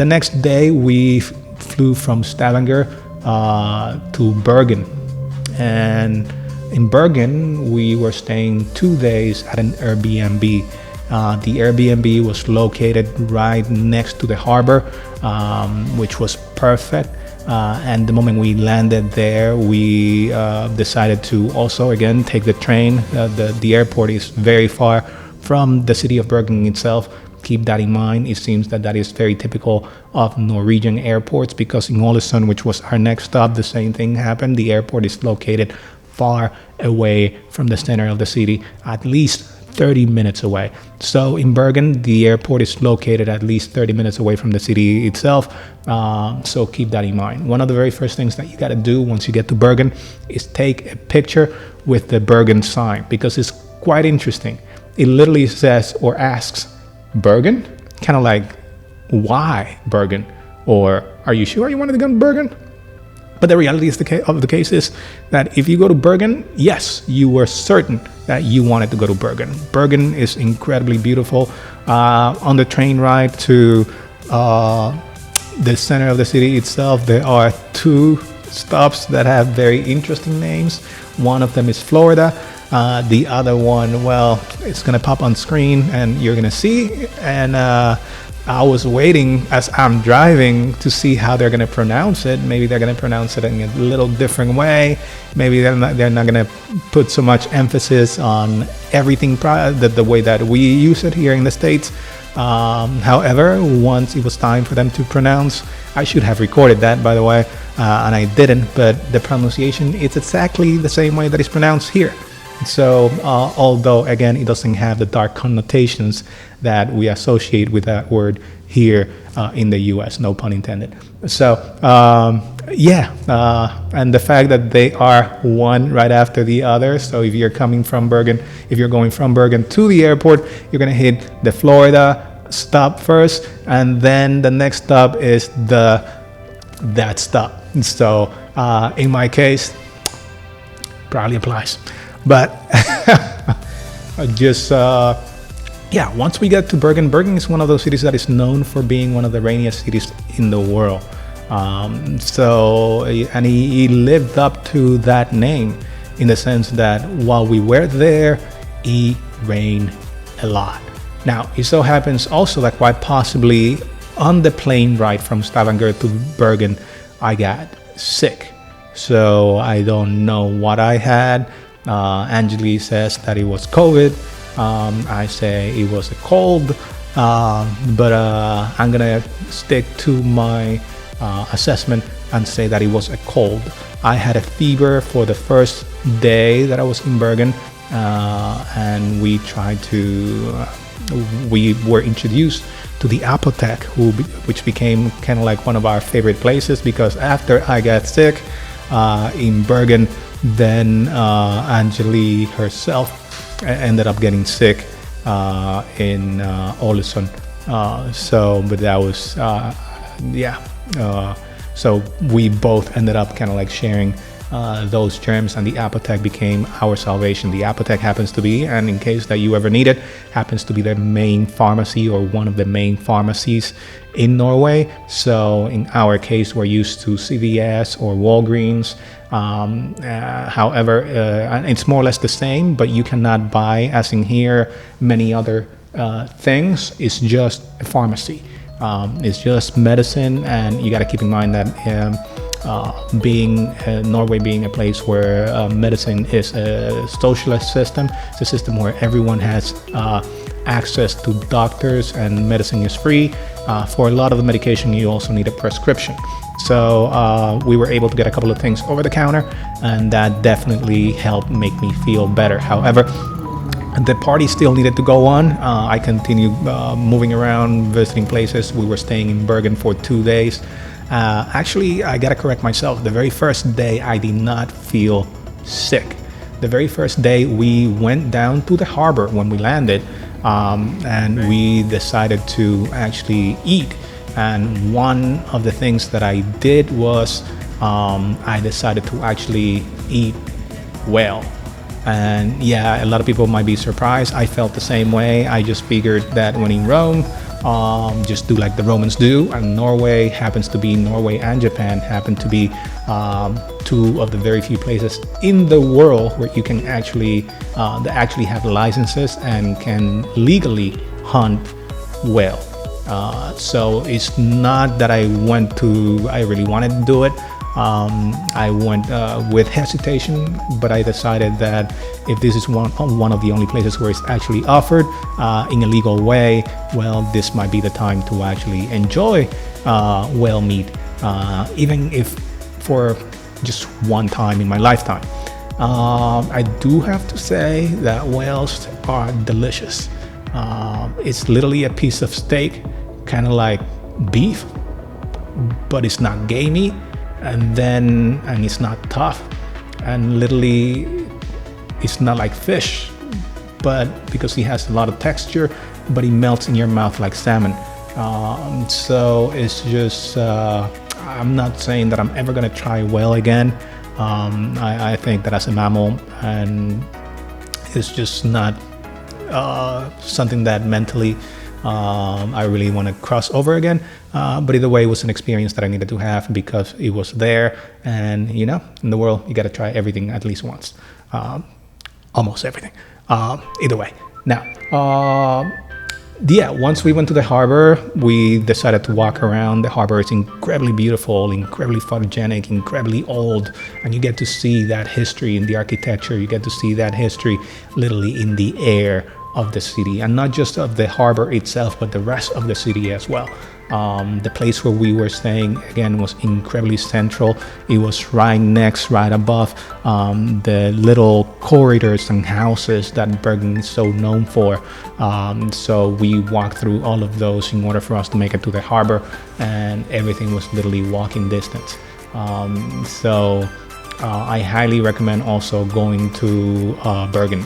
the next day, we flew from Stavanger to Bergen. And in Bergen, we were staying 2 days at an Airbnb. The Airbnb was located right next to the harbor, which was perfect. And the moment we landed there, we decided to also, again, take the train. The airport is very far from the city of Bergen itself. Keep that in mind. It seems that is very typical of Norwegian airports, because in Ålesund, which was our next stop, the same thing happened. The airport is located far away from the center of the city, at least 30 minutes away. So in Bergen, the airport is located at least 30 minutes away from the city itself. So keep that in mind. One of the very first things that you got to do once you get to Bergen is take a picture with the Bergen sign, because it's quite interesting. It literally says or asks, Bergen? Kind of like, why Bergen? Or, are you sure you wanted to go to Bergen? But the reality of the case is that if you go to Bergen, yes, you were certain that you wanted to go to Bergen. Bergen is incredibly beautiful. On the train ride to the center of the city itself, there are 2 stops that have very interesting names. One of them is Florida. The other one, well, it's going to pop on screen and you're going to see. And I was waiting as I'm driving to see how they're going to pronounce it. Maybe they're going to pronounce it in a little different way. Maybe they're not going to put so much emphasis on everything the way that we use it here in the States. However, once it was time for them to pronounce, I should have recorded that, by the way, and I didn't, but the pronunciation is exactly the same way that it's pronounced here. So although, again, it doesn't have the dark connotations that we associate with that word here in the US, no pun intended. So, and the fact that they are one right after the other. So if you're coming from Bergen, if you're going from Bergen to the airport, you're going to hit the Florida stop first, and then the next stop is that stop. So in my case, probably applies. But once we get to Bergen, Bergen is one of those cities that is known for being one of the rainiest cities in the world. And he lived up to that name in the sense that while we were there, it rained a lot. Now, it so happens also that quite possibly on the plane ride from Stavanger to Bergen, I got sick. So I don't know what I had. Angeli says that it was COVID. I say it was a cold, but I'm gonna stick to my assessment and say that it was a cold. I had a fever for the first day that I was in Bergen, and we were introduced to the apothec, which became kind of like one of our favorite places, because after I got sick in Bergen, then Angeli herself ended up getting sick in Ålesund. But that was, so we both ended up kind of like sharing those germs, and the apothec became our salvation. The apothec happens to be, and in case that you ever need it, happens to be the main pharmacy or one of the main pharmacies in Norway. So in our case, we're used to CVS or Walgreens. However, it's more or less the same, but you cannot buy, as in here, many other things. It's just a pharmacy. It's just medicine, and you got to keep in mind that Norway being a place where medicine is a socialist system, it's a system where everyone has access to doctors and medicine is free. For a lot of the medication, you also need a prescription. So we were able to get a couple of things over the counter, and that definitely helped make me feel better. However, the party still needed to go on. I continued moving around, visiting places. We were staying in Bergen for 2 days. Actually, I gotta correct myself. The very first day, I did not feel sick. The very first day, we went down to the harbor when we landed, and we decided to actually eat. And one of the things that I did was I decided to actually eat well. And yeah, a lot of people might be surprised. I felt the same way. I just figured that when in Rome, just do like the Romans do. And Norway happens to be, Norway and Japan happen to be two of the very few places in the world where you can actually that actually have licenses and can legally hunt whale. So it's not that I really wanted to do it. I went with hesitation, but I decided that if this is one of the only places where it's actually offered in a legal way, well, this might be the time to actually enjoy whale meat, even if for just one time in my lifetime. I do have to say that whales are delicious. It's literally a piece of steak, kind of like beef, but it's not gamey, and it's not tough, and literally it's not like fish, but because it has a lot of texture, but it melts in your mouth like salmon. So it's just I'm not saying that I'm ever gonna try whale again. I think that as a mammal, and it's just not something that mentally I really want to cross over again. But either way, it was an experience that I needed to have because it was there. And in the world, you got to try everything at least once. Almost everything. Either way. Now, once we went to the harbor, we decided to walk around. The harbor is incredibly beautiful, incredibly photogenic, incredibly old, and you get to see that history in the architecture. You get to see that history literally in the air of the city, and not just of the harbor itself, but the rest of the city as well. The place where we were staying, again, was incredibly central. It was right above the little corridors and houses that Bergen is so known for. So we walked through all of those in order for us to make it to the harbor, and everything was literally walking distance. So I highly recommend also going to Bergen.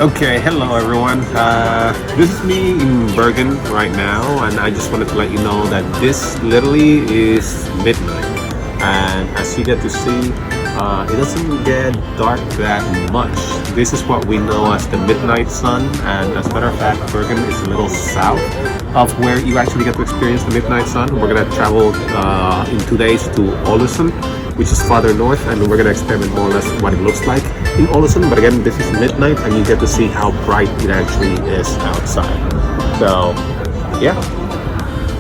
Okay, hello everyone. This is me in Bergen right now, and I just wanted to let you know that this literally is midnight, and as you get to see, it doesn't get dark that much. This is what we know as the midnight sun, and as a matter of fact, Bergen is a little south of where you actually get to experience the midnight sun. We're gonna travel in 2 days to Ålesund, which is farther north, and we're gonna experiment more or less what it looks like in Ålesund. But again, this is midnight, and you get to see how bright it actually is outside. So, yeah.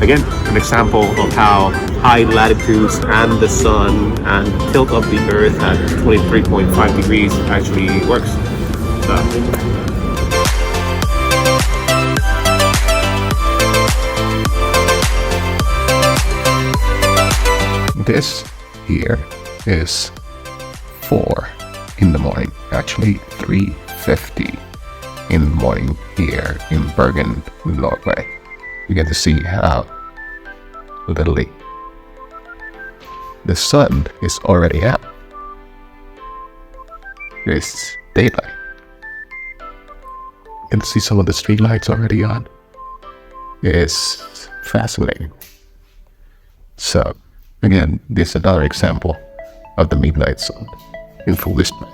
Again, an example of how high latitudes and the sun and the tilt of the earth at 23.5 degrees actually works. So. This here is 4 in the morning, actually 3:50 in the morning here in Bergen, Norway. You get to see how literally the sun is already out. It's daylight. You can see some of the street lights already on. It's fascinating. So, again, this is another example of the midnight sun in full display.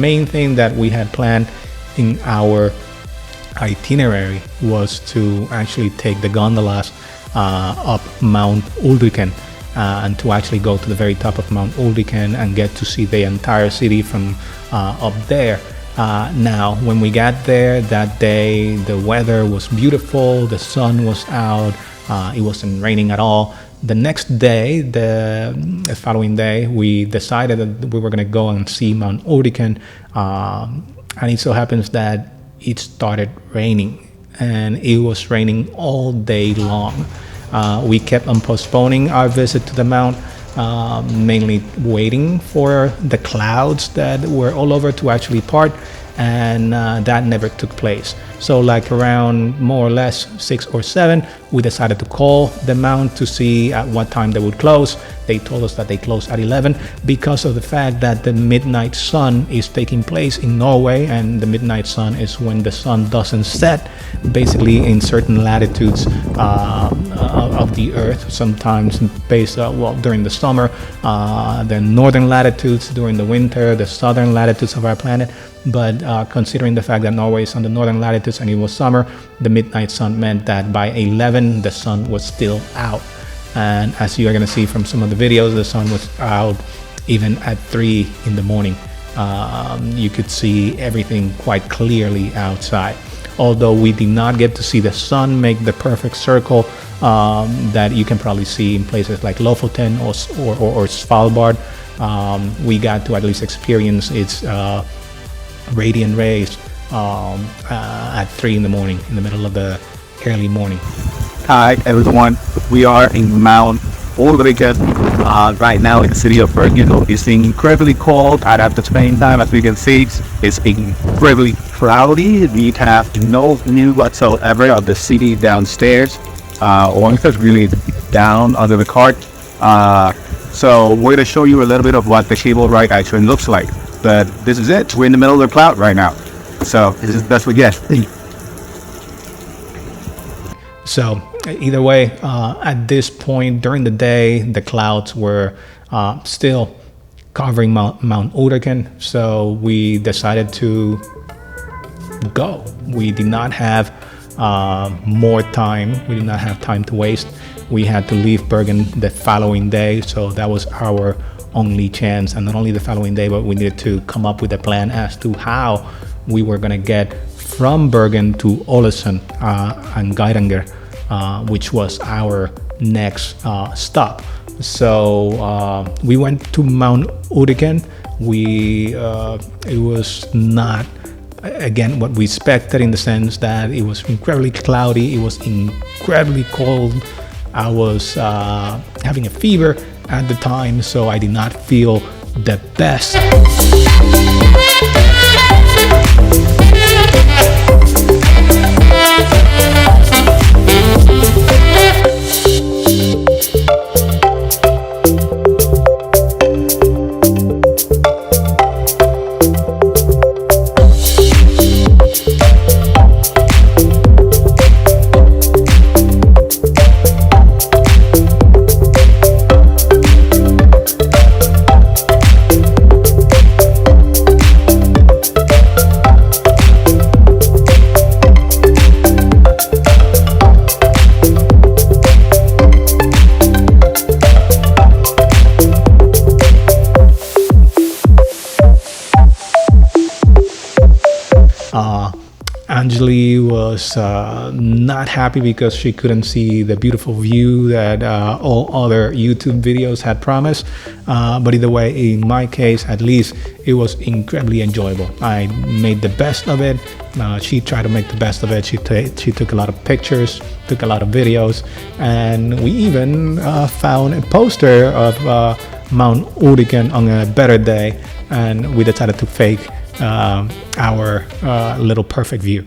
main thing that we had planned in our itinerary was to actually take the gondolas up Mount Ulriken, and to actually go to the very top of Mount Ulriken and get to see the entire city from up there. Now, when we got there that day, the weather was beautiful, the sun was out, it wasn't raining at all. The next day, the following day, we decided that we were going to go and see Mount Ulriken, and it so happens that it started raining, and it was raining all day long. We kept on postponing our visit to the mount, mainly waiting for the clouds that were all over to actually part, and that never took place. So like around more or less 6 or 7, we decided to call the mount to see at what time they would close. They told us that they closed at 11 because of the fact that the midnight sun is taking place in Norway, and the midnight sun is when the sun doesn't set, basically in certain latitudes of the earth, sometimes based during the summer, the northern latitudes during the winter, the southern latitudes of our planet. But considering the fact that Norway is on the northern latitudes and it was summer, the midnight sun meant that by 11 the sun was still out. And as you are going to see from some of the videos, the sun was out even at 3 in the morning. You could see everything quite clearly outside. Although we did not get to see the sun make the perfect circle that you can probably see in places like Lofoten or Svalbard, we got to at least experience its radiant rays at 3 in the morning, in the middle of the early morning. Hi everyone, we are in Mount Ulriken right now in the city of Bergen. It's incredibly cold, and at the same time, as we can see, it's incredibly cloudy. We have no view whatsoever of the city downstairs, or it's really down under the cart. So we're going to show you a little bit of what the cable ride actually looks like. But this is it. We're in the middle of the cloud right now. So this is the best we get. So either way, at this point during the day, the clouds were still covering Mount Ulriken. So we decided to go. We did not have more time. We did not have time to waste. We had to leave Bergen the following day. So that was our only chance, and not only the following day, but we needed to come up with a plan as to how we were going to get from Bergen to Ålesund and Geiranger, which was our next stop. So we went to Mount Ulriken. It was not again what we expected, in the sense that it was incredibly cloudy, it was incredibly cold. I was having a fever at the time, so I did not feel the best. Anjali was not happy because she couldn't see the beautiful view that all other YouTube videos had promised. But either way, in my case, at least, it was incredibly enjoyable. I made the best of it. She tried to make the best of it. She took a lot of pictures, took a lot of videos, and we even found a poster of Mount Ulriken on a better day, and we decided to fake our little perfect view.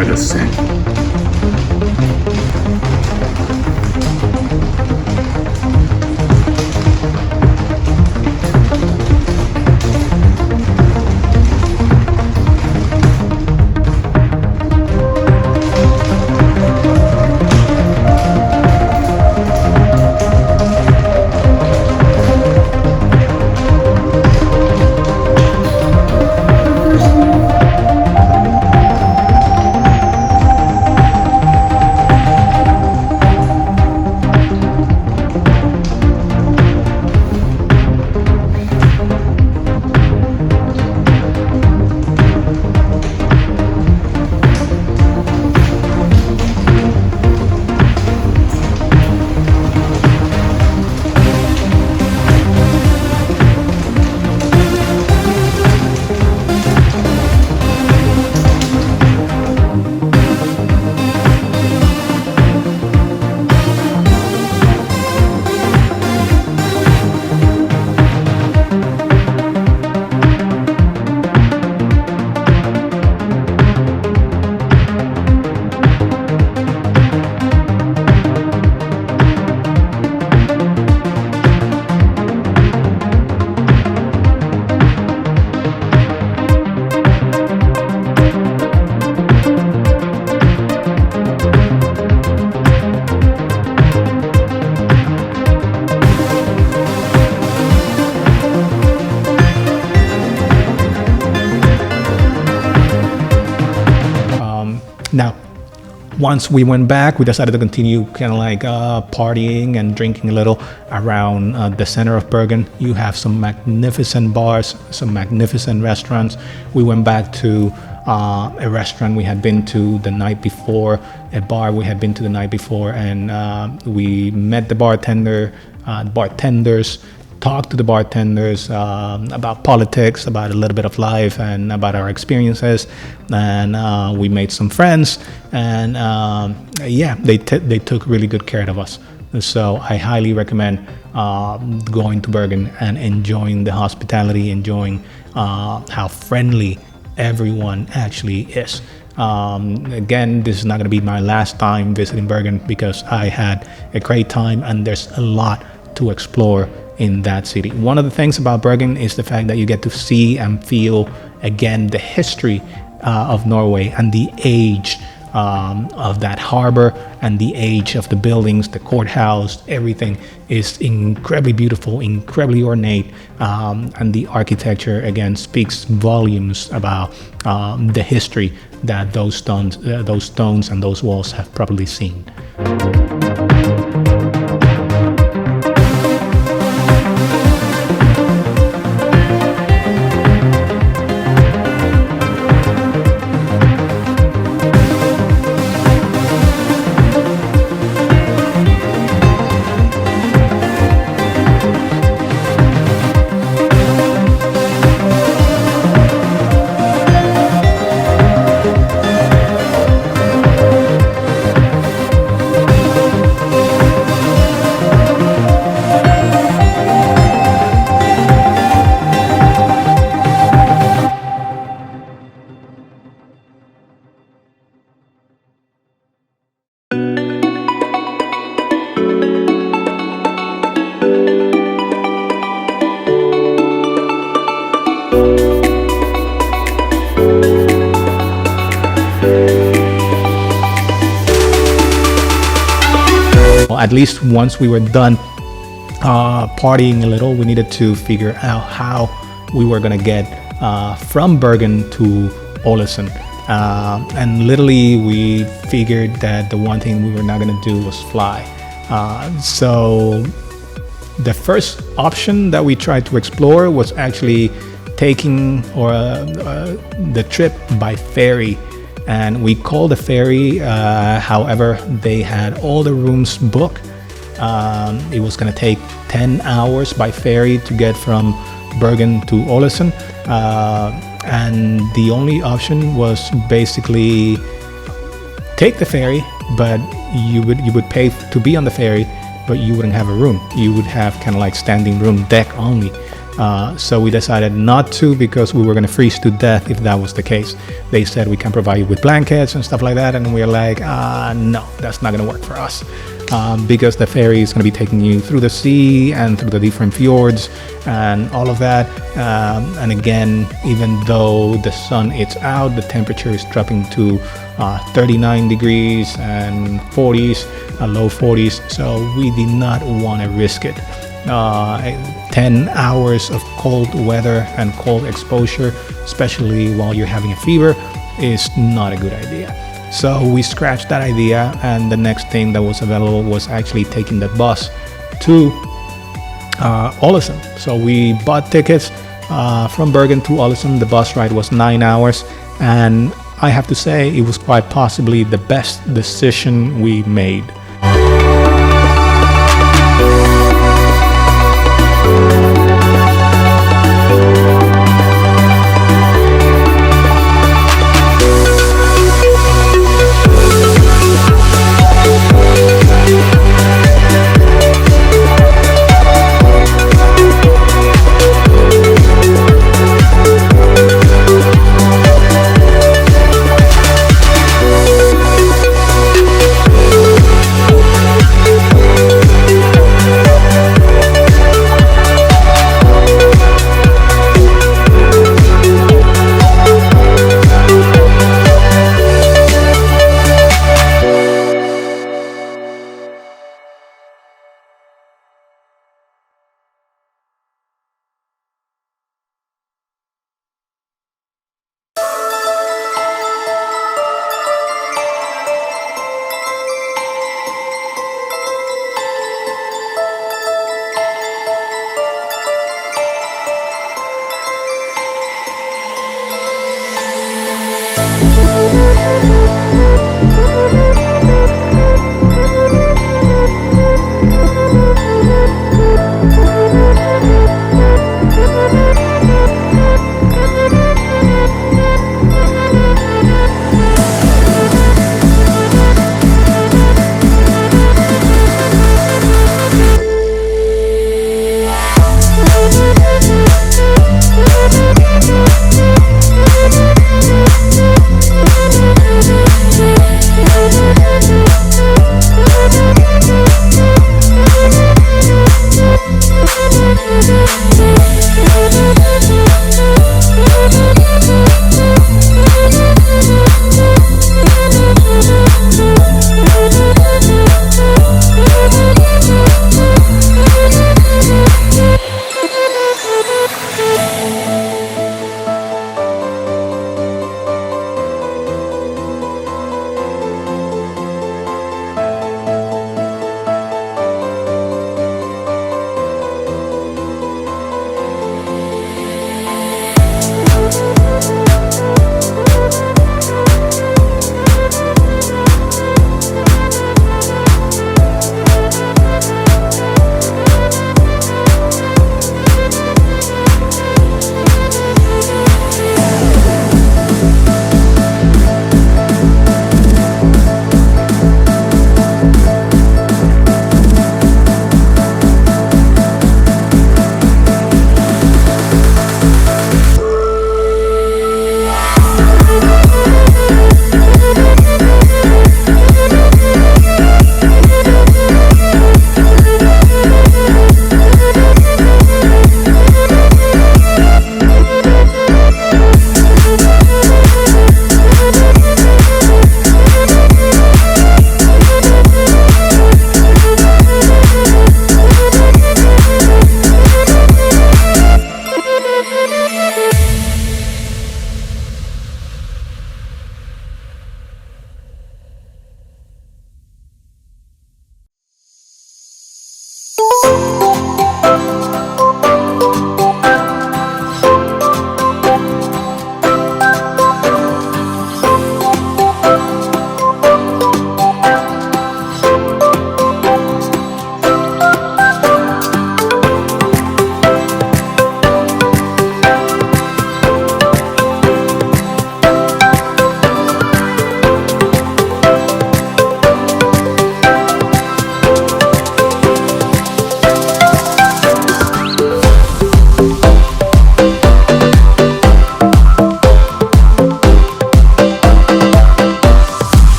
they're the same. Now, once we went back, we decided to continue kind of like partying and drinking a little around the center of Bergen. You have some magnificent bars, some magnificent restaurants. We went back to a restaurant we had been to the night before, a bar we had been to the night before, and we met the bartenders, talked to the bartenders about politics, about a little bit of life, and about our experiences. And we made some friends, and they took really good care of us. So I highly recommend going to Bergen and enjoying the hospitality, enjoying how friendly everyone actually is. Again, this is not going to be my last time visiting Bergen, because I had a great time and there's a lot to explore in that city. One of the things about Bergen is the fact that you get to see and feel again the history of Norway and the age of that harbor and the age of the buildings, the courthouse. Everything is incredibly beautiful, incredibly ornate, and the architecture again speaks volumes about the history that those stones and those walls have probably seen. At least once we were done partying a little, we needed to figure out how we were going to get from Bergen to Ålesund. And literally we figured that the one thing we were not going to do was fly. So the first option that we tried to explore was actually taking the trip by ferry. And we called the ferry, however, they had all the rooms booked. It was going to take 10 hours by ferry to get from Bergen to Ålesund. And the only option was basically take the ferry, but you would pay to be on the ferry, but you wouldn't have a room. You would have kind of like standing room deck only. So we decided not to, because we were going to freeze to death if that was the case. They said we can provide you with blankets and stuff like that, and we're like, no, that's not going to work for us. Because the ferry is going to be taking you through the sea and through the different fjords and all of that. And again, even though the sun is out, the temperature is dropping to 39 degrees and 40s, low 40s. So we did not want to risk it. 10 hours of cold weather and cold exposure, especially while you're having a fever, is not a good idea. So we scratched that idea, and the next thing that was available was actually taking the bus to Ålesund. So we bought tickets from Bergen to Ålesund. The bus ride was 9 hours, and I have to say it was quite possibly the best decision we made.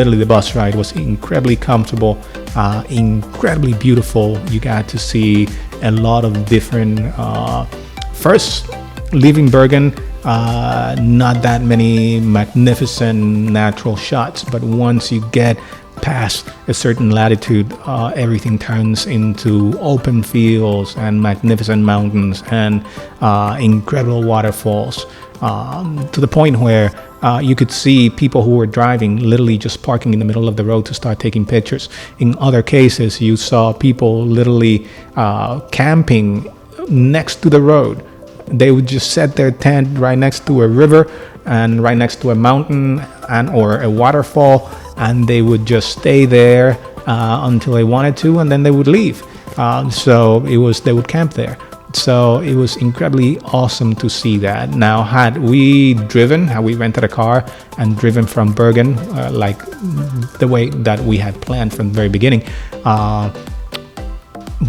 literally the bus ride was incredibly comfortable, incredibly beautiful. You got to see a lot of different, first leaving Bergen, not that many magnificent natural shots, but once you get past a certain latitude, everything turns into open fields and magnificent mountains and incredible waterfalls, to the point where you could see people who were driving literally just parking in the middle of the road to start taking pictures. In other cases, you saw people literally camping next to the road. They would just set their tent right next to a river and right next to a mountain and or a waterfall, and they would just stay there until they wanted to, and then they would leave. So they would camp there. So it was incredibly awesome to see that. Now, had we rented a car and driven from Bergen, like the way that we had planned from the very beginning,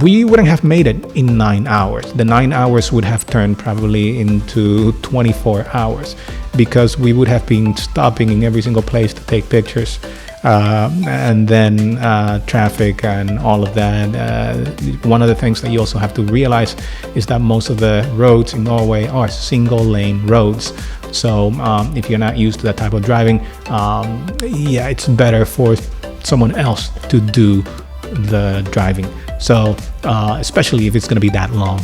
we wouldn't have made it in 9 hours. The 9 hours would have turned probably into 24 hours, because we would have been stopping in every single place to take pictures. And then traffic and all of that. One of the things that you also have to realize is that most of the roads in Norway are single lane roads. So if you're not used to that type of driving, it's better for someone else to do the driving. So especially if it's going to be that long.